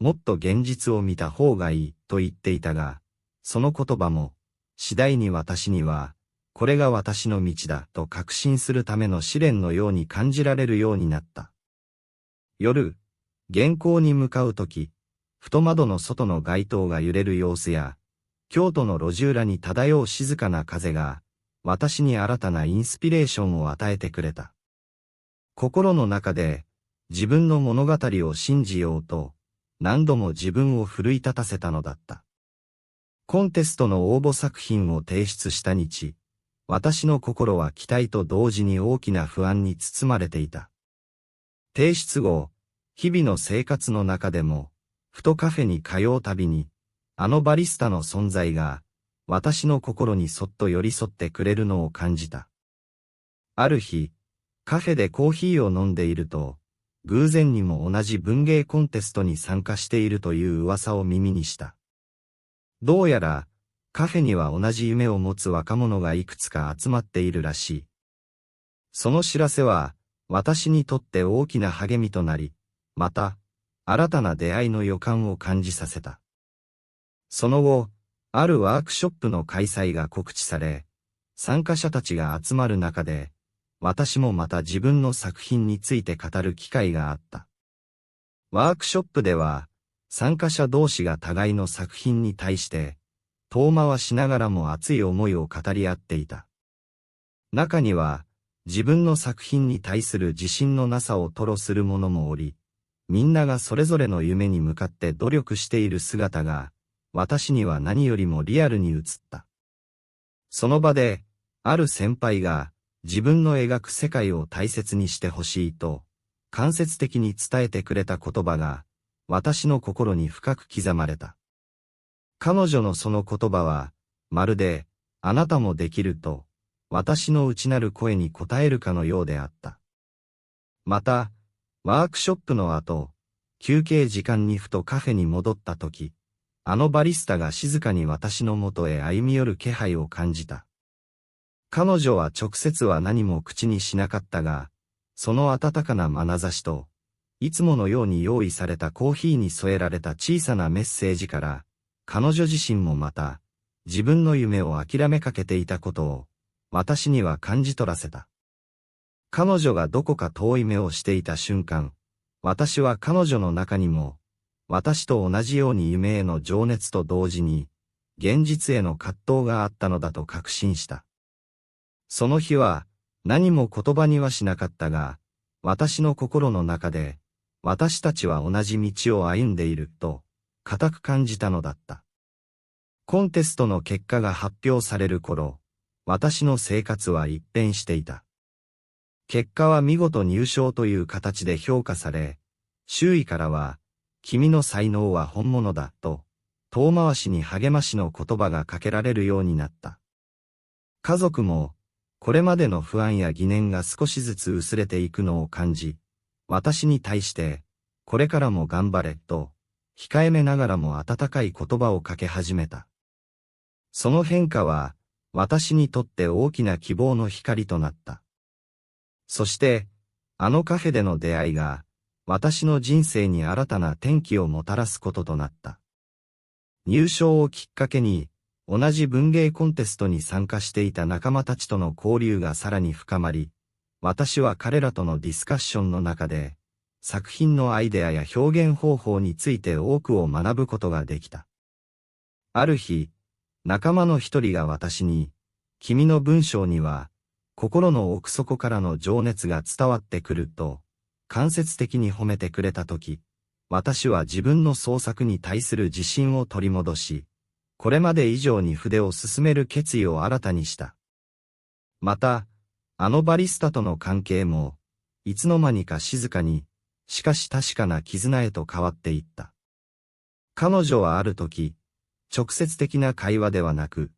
もっと現実を見た方がいいと言っていたが、その言葉も、次第に私には、これが私の道だと確信するための試練のように感じられるようになった。夜、原稿に向かうとき、ふと窓の外の街灯が揺れる様子や、京都の路地裏に漂う静かな風が、私に新たなインスピレーションを与えてくれた。心の中で、自分の物語を信じようと、何度も自分を奮い立たせたのだった。コンテストの応募作品を提出した日、私の心は期待と同時に大きな不安に包まれていた。提出後、日々の生活の中でも、ふとカフェに通うたびに、あのバリスタの存在が、私の心にそっと寄り添ってくれるのを感じた。ある日、カフェでコーヒーを飲んでいると、偶然にも同じ文芸コンテストに参加しているという噂を耳にした。どうやら、カフェには同じ夢を持つ若者がいくつか集まっているらしい。その知らせは、私にとって大きな励みとなり、また、新たな出会いの予感を感じさせた。その後、あるワークショップの開催が告知され、参加者たちが集まる中で、私もまた自分の作品について語る機会があった。ワークショップでは、参加者同士が互いの作品に対して、遠回しながらも熱い思いを語り合っていた。中には、自分の作品に対する自信のなさを吐露する者もおり、みんながそれぞれの夢に向かって努力している姿が、私には何よりもリアルに映った。その場で、ある先輩が、自分の描く世界を大切にしてほしいと、間接的に伝えてくれた言葉が、私の心に深く刻まれた。彼女のその言葉は、まるで、あなたもできると、私の内なる声に応えるかのようであった。また、ワークショップの後、休憩時間にふとカフェに戻った時、あのバリスタが静かに私のもとへ歩み寄る気配を感じた。彼女は直接は何も口にしなかったが、その温かな眼差しと、いつものように用意されたコーヒーに添えられた小さなメッセージから、彼女自身もまた、自分の夢を諦めかけていたことを、私には感じ取らせた。彼女がどこか遠い目をしていた瞬間、私は彼女の中にも、私と同じように夢への情熱と同時に、現実への葛藤があったのだと確信した。その日は、何も言葉にはしなかったが、私の心の中で、私たちは同じ道を歩んでいると、固く感じたのだった。コンテストの結果が発表される頃、私の生活は一変していた。結果は見事入賞という形で評価され、周囲からは、君の才能は本物だと、遠回しに励ましの言葉がかけられるようになった。家族も、これまでの不安や疑念が少しずつ薄れていくのを感じ、私に対して、これからも頑張れと、控えめながらも温かい言葉をかけ始めた。その変化は、私にとって大きな希望の光となった。そして、あのカフェでの出会いが、私の人生に新たな転機をもたらすこととなった。入賞をきっかけに、同じ文芸コンテストに参加していた仲間たちとの交流がさらに深まり、私は彼らとのディスカッションの中で、作品のアイデアや表現方法について多くを学ぶことができた。ある日、仲間の一人が私に、君の文章には、心の奥底からの情熱が伝わってくると、間接的に褒めてくれたとき、私は自分の創作に対する自信を取り戻し、これまで以上に筆を進める決意を新たにした。また、あのバリスタとの関係も、いつの間にか静かに、しかし確かな絆へと変わっていった。彼女はある時、直接的な会話ではなく、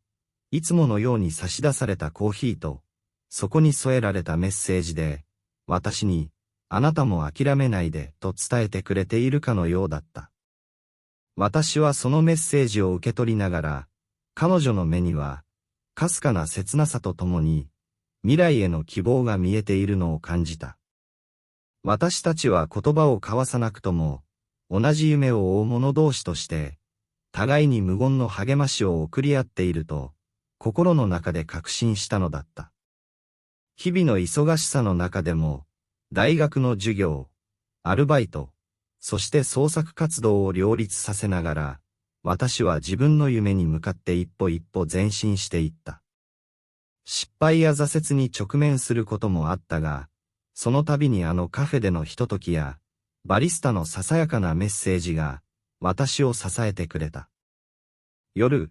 いつものように差し出されたコーヒーと、そこに添えられたメッセージで、私に、あなたも諦めないでと伝えてくれているかのようだった。私はそのメッセージを受け取りながら、彼女の目には、かすかな切なさとともに、未来への希望が見えているのを感じた。私たちは言葉を交わさなくとも、同じ夢を追う者同士として、互いに無言の励ましを送り合っていると、心の中で確信したのだった。日々の忙しさの中でも、大学の授業、アルバイト、そして創作活動を両立させながら、私は自分の夢に向かって一歩一歩前進していった。失敗や挫折に直面することもあったが、その度にあのカフェでのひとときや、バリスタのささやかなメッセージが、私を支えてくれた。夜、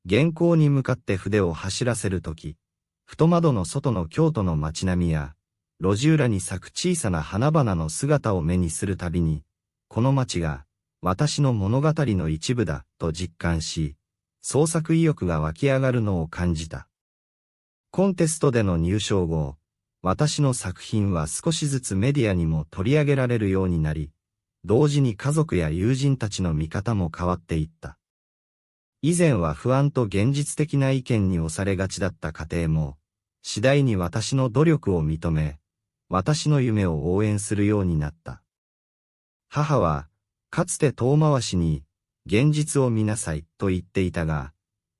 原稿に向かって筆を走らせるとき、ふと窓の外の京都の街並みや、路地裏に咲く小さな花々の姿を目にするたびに、この街が、私の物語の一部だ、と実感し、創作意欲が湧き上がるのを感じた。コンテストでの入賞後、私の作品は少しずつメディアにも取り上げられるようになり、同時に家族や友人たちの見方も変わっていった。以前は不安と現実的な意見に押されがちだった家庭も、次第に私の努力を認め、私の夢を応援するようになった。母は、かつて遠回しに、現実を見なさいと言っていたが、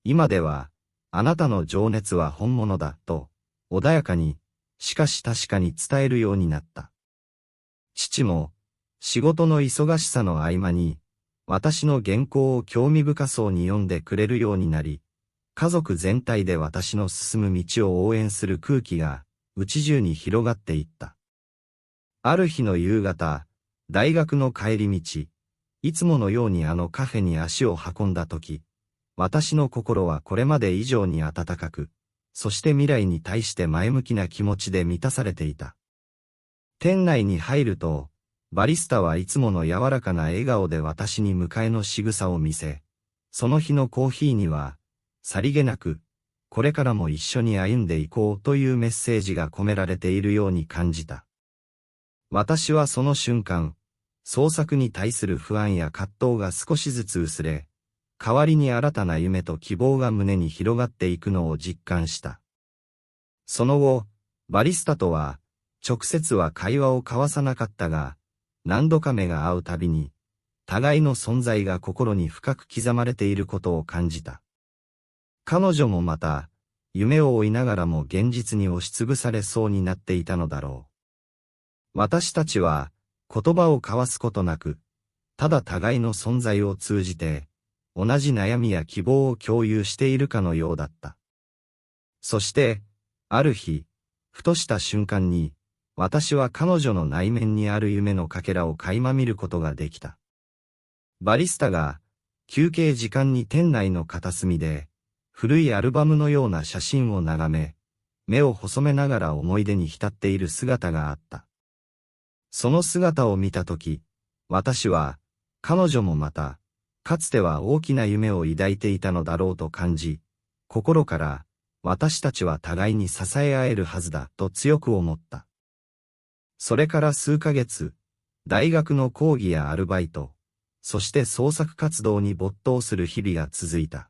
今では、あなたの情熱は本物だと、穏やかに、しかし確かに伝えるようになった。父も、仕事の忙しさの合間に、私の原稿を興味深そうに読んでくれるようになり、家族全体で私の進む道を応援する空気が、家中に広がっていった。ある日の夕方、大学の帰り道、いつものようにあのカフェに足を運んだとき、私の心はこれまで以上に温かく、そして未来に対して前向きな気持ちで満たされていた。店内に入ると、バリスタはいつもの柔らかな笑顔で私に迎えの仕草を見せ、その日のコーヒーには、さりげなく、これからも一緒に歩んでいこうというメッセージが込められているように感じた。私はその瞬間、創作に対する不安や葛藤が少しずつ薄れ、代わりに新たな夢と希望が胸に広がっていくのを実感した。その後、バリスタとは、直接は会話を交わさなかったが、何度か目が合うたびに、互いの存在が心に深く刻まれていることを感じた。彼女もまた、夢を追いながらも現実に押しつぶされそうになっていたのだろう。私たちは、言葉を交わすことなく、ただ互いの存在を通じて、同じ悩みや希望を共有しているかのようだった。そして、ある日、ふとした瞬間に、私は彼女の内面にある夢のかけらを垣間見ることができた。バリスタが、休憩時間に店内の片隅で、古いアルバムのような写真を眺め、目を細めながら思い出に浸っている姿があった。その姿を見たとき、私は、彼女もまた、かつては大きな夢を抱いていたのだろうと感じ、心から、私たちは互いに支え合えるはずだと強く思った。それから数ヶ月、大学の講義やアルバイト、そして創作活動に没頭する日々が続いた。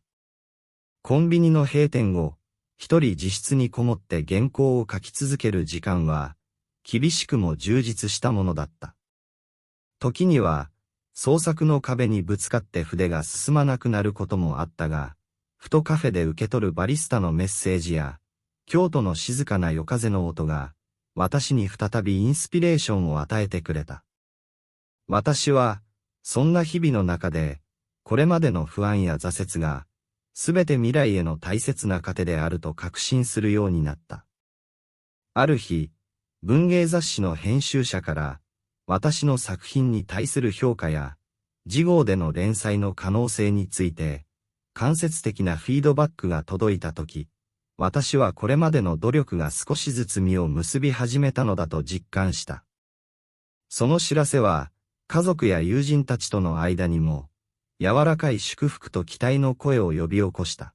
コンビニの閉店後、一人自室にこもって原稿を書き続ける時間は、厳しくも充実したものだった。時には、創作の壁にぶつかって筆が進まなくなることもあったが、ふとカフェで受け取るバリスタのメッセージや、京都の静かな夜風の音が、私に再びインスピレーションを与えてくれた。私は、そんな日々の中で、これまでの不安や挫折が、すべて未来への大切な糧であると確信するようになった。ある日、文芸雑誌の編集者から、私の作品に対する評価や、次号での連載の可能性について、間接的なフィードバックが届いたとき、私はこれまでの努力が少しずつ実を結び始めたのだと実感した。その知らせは、家族や友人たちとの間にも、柔らかい祝福と期待の声を呼び起こした。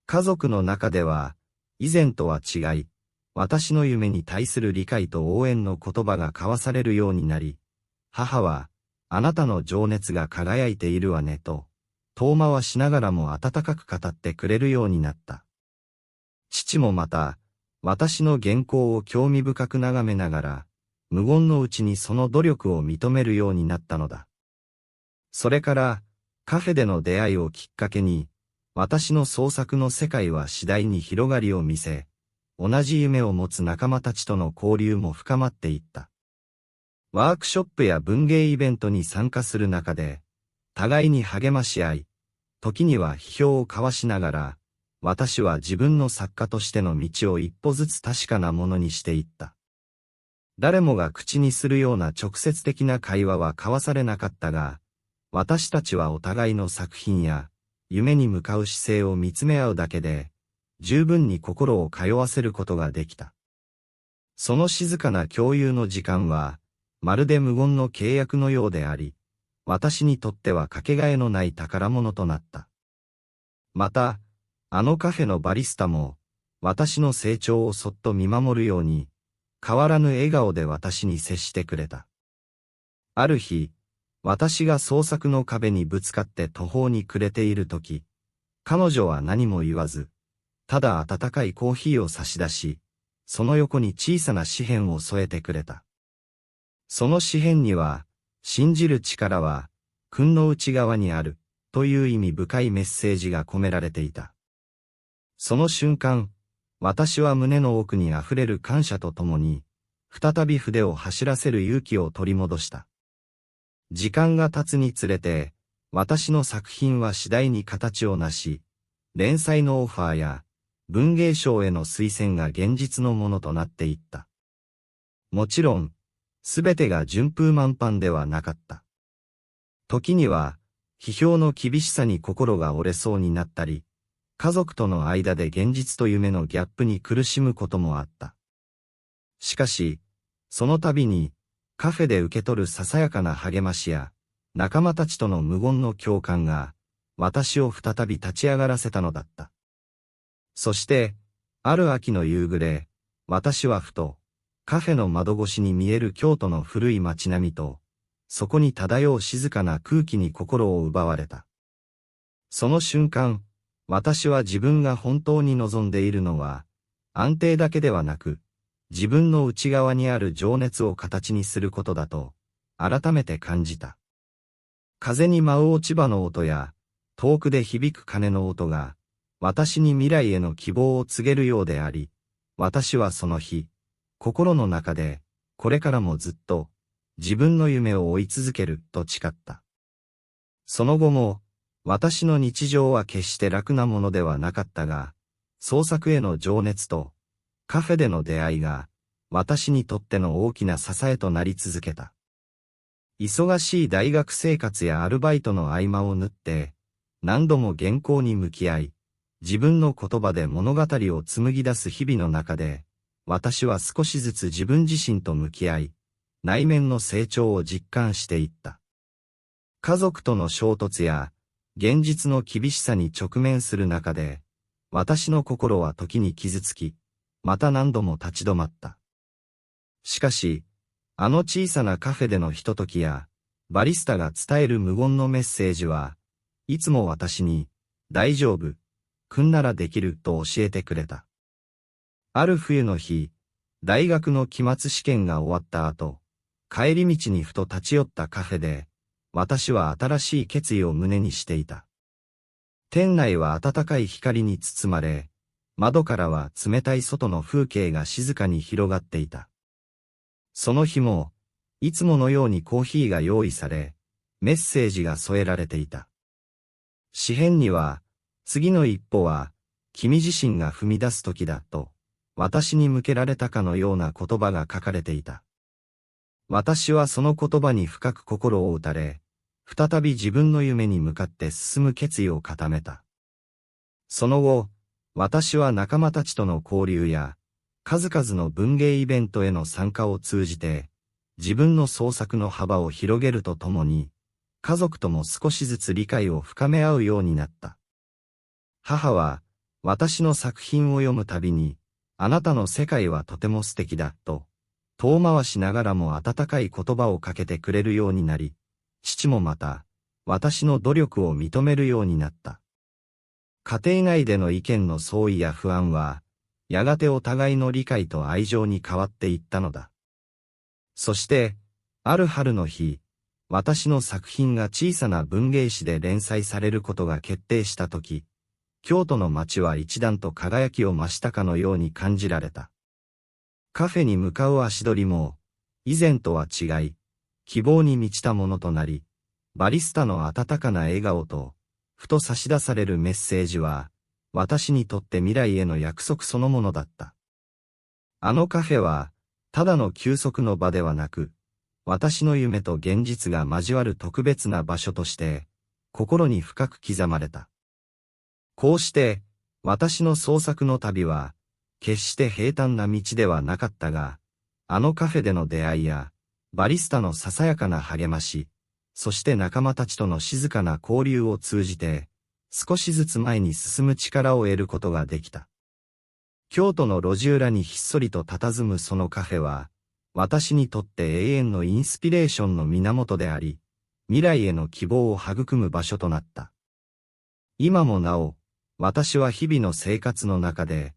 家族の中では、以前とは違い、私の夢に対する理解と応援の言葉が交わされるようになり、母は、あなたの情熱が輝いているわねと、遠回しながらも温かく語ってくれるようになった。父もまた、私の原稿を興味深く眺めながら、無言のうちにその努力を認めるようになったのだ。それから、カフェでの出会いをきっかけに、私の創作の世界は次第に広がりを見せ、同じ夢を持つ仲間たちとの交流も深まっていった。ワークショップや文芸イベントに参加する中で、互いに励まし合い、時には批評を交わしながら、私は自分の作家としての道を一歩ずつ確かなものにしていった。誰もが口にするような直接的な会話は交わされなかったが、私たちはお互いの作品や夢に向かう姿勢を見つめ合うだけで、十分に心を通わせることができた。その静かな共有の時間は、まるで無言の契約のようであり、私にとってはかけがえのない宝物となった。また、あのカフェのバリスタも、私の成長をそっと見守るように、変わらぬ笑顔で私に接してくれた。ある日、私が創作の壁にぶつかって途方に暮れているとき、彼女は何も言わず、ただ温かいコーヒーを差し出し、その横に小さな紙片を添えてくれた。その紙片には、信じる力は、君の内側にある、という意味深いメッセージが込められていた。その瞬間、私は胸の奥に溢れる感謝とともに、再び筆を走らせる勇気を取り戻した。時間が経つにつれて、私の作品は次第に形を成し、連載のオファーや文芸賞への推薦が現実のものとなっていった。もちろん、すべてが順風満帆ではなかった。時には、批評の厳しさに心が折れそうになったり、家族との間で現実と夢のギャップに苦しむこともあった。しかし、その度に、カフェで受け取るささやかな励ましや、仲間たちとの無言の共感が、私を再び立ち上がらせたのだった。そして、ある秋の夕暮れ、私はふと、カフェの窓越しに見える京都の古い街並みと、そこに漂う静かな空気に心を奪われた。その瞬間、私は自分が本当に望んでいるのは、安定だけではなく、自分の内側にある情熱を形にすることだと、改めて感じた。風に舞う落ち葉の音や、遠くで響く鐘の音が、私に未来への希望を告げるようであり、私はその日、心の中で、これからもずっと、自分の夢を追い続けると誓った。その後も、私の日常は決して楽なものではなかったが、創作への情熱と、カフェでの出会いが、私にとっての大きな支えとなり続けた。忙しい大学生活やアルバイトの合間を縫って、何度も原稿に向き合い、自分の言葉で物語を紡ぎ出す日々の中で、私は少しずつ自分自身と向き合い、内面の成長を実感していった。家族との衝突や、現実の厳しさに直面する中で、私の心は時に傷つき、また何度も立ち止まった。しかし、あの小さなカフェでのひとときや、バリスタが伝える無言のメッセージは、いつも私に、大丈夫、君ならできると教えてくれた。ある冬の日、大学の期末試験が終わった後、帰り道にふと立ち寄ったカフェで、私は新しい決意を胸にしていた。店内は暖かい光に包まれ、窓からは冷たい外の風景が静かに広がっていた。その日も、いつものようにコーヒーが用意され、メッセージが添えられていた。紙片には、次の一歩は、君自身が踏み出す時だと、私に向けられたかのような言葉が書かれていた。私はその言葉に深く心を打たれ、再び自分の夢に向かって進む決意を固めた。その後、私は仲間たちとの交流や、数々の文芸イベントへの参加を通じて、自分の創作の幅を広げるとともに、家族とも少しずつ理解を深め合うようになった。母は、私の作品を読むたびに、あなたの世界はとても素敵だ、と、遠回しながらも温かい言葉をかけてくれるようになり、父もまた、私の努力を認めるようになった。家庭内での意見の相違や不安は、やがてお互いの理解と愛情に変わっていったのだ。そして、ある春の日、私の作品が小さな文芸誌で連載されることが決定したとき、京都の街は一段と輝きを増したかのように感じられた。カフェに向かう足取りも、以前とは違い、希望に満ちたものとなり、バリスタの温かな笑顔と、ふと差し出されるメッセージは、私にとって未来への約束そのものだった。あのカフェは、ただの休息の場ではなく、私の夢と現実が交わる特別な場所として、心に深く刻まれた。こうして、私の創作の旅は、決して平坦な道ではなかったが、あのカフェでの出会いや、バリスタのささやかな励まし、そして仲間たちとの静かな交流を通じて、少しずつ前に進む力を得ることができた。京都の路地裏にひっそりと佇むそのカフェは、私にとって永遠のインスピレーションの源であり、未来への希望を育む場所となった。今もなお、私は日々の生活の中で、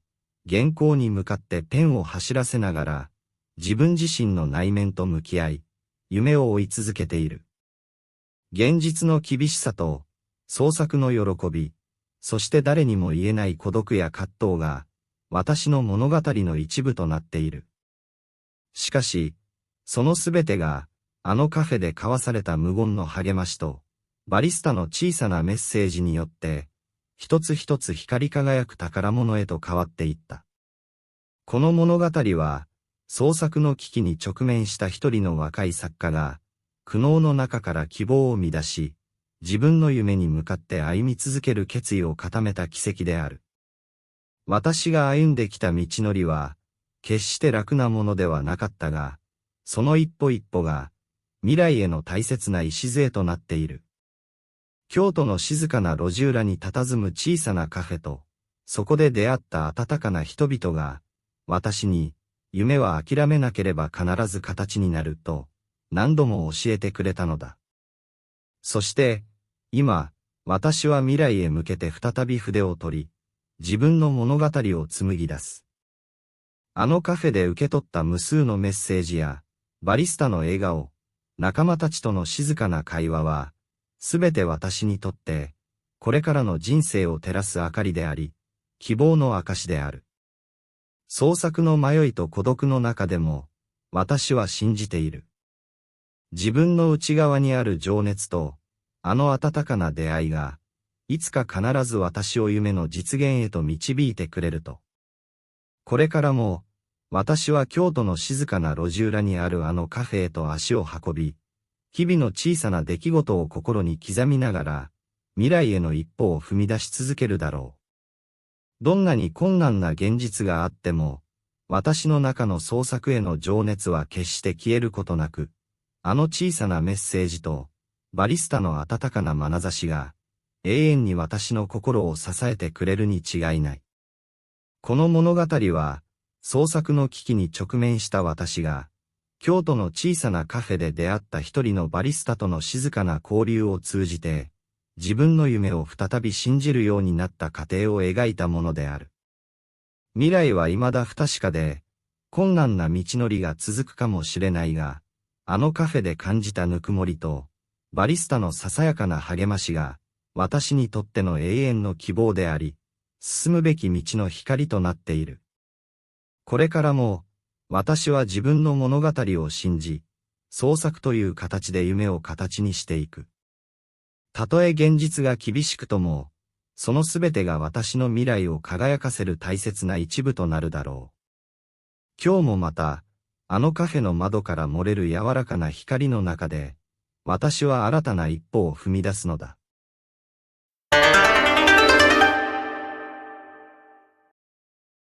原稿に向かってペンを走らせながら、自分自身の内面と向き合い、夢を追い続けている。現実の厳しさと、創作の喜び、そして誰にも言えない孤独や葛藤が、私の物語の一部となっている。しかし、そのすべてが、あのカフェで交わされた無言の励ましと、バリスタの小さなメッセージによって、一つ一つ光り輝く宝物へと変わっていった。この物語は、創作の危機に直面した一人の若い作家が、苦悩の中から希望を見出し、自分の夢に向かって歩み続ける決意を固めた奇跡である。私が歩んできた道のりは、決して楽なものではなかったが、その一歩一歩が、未来への大切な礎となっている。京都の静かな路地裏に佇む小さなカフェと、そこで出会った温かな人々が、私に、夢は諦めなければ必ず形になると、何度も教えてくれたのだ。そして、今、私は未来へ向けて再び筆を取り、自分の物語を紡ぎ出す。あのカフェで受け取った無数のメッセージや、バリスタの笑顔、仲間たちとの静かな会話は、すべて私にとって、これからの人生を照らす明かりであり、希望の証である。創作の迷いと孤独の中でも、私は信じている。自分の内側にある情熱と、あの温かな出会いが、いつか必ず私を夢の実現へと導いてくれると。これからも、私は京都の静かな路地裏にあるあのカフェへと足を運び、日々の小さな出来事を心に刻みながら、未来への一歩を踏み出し続けるだろう。どんなに困難な現実があっても、私の中の創作への情熱は決して消えることなく、あの小さなメッセージと、バリスタの温かな眼差しが、永遠に私の心を支えてくれるに違いない。この物語は、創作の危機に直面した私が、京都の小さなカフェで出会った一人のバリスタとの静かな交流を通じて、自分の夢を再び信じるようになった過程を描いたものである。未来は未だ不確かで、困難な道のりが続くかもしれないが、あのカフェで感じたぬくもりと、バリスタのささやかな励ましが、私にとっての永遠の希望であり、進むべき道の光となっている。これからも、私は自分の物語を信じ、創作という形で夢を形にしていく。たとえ現実が厳しくとも、そのすべてが私の未来を輝かせる大切な一部となるだろう。今日もまた、あのカフェの窓から漏れる柔らかな光の中で、私は新たな一歩を踏み出すのだ。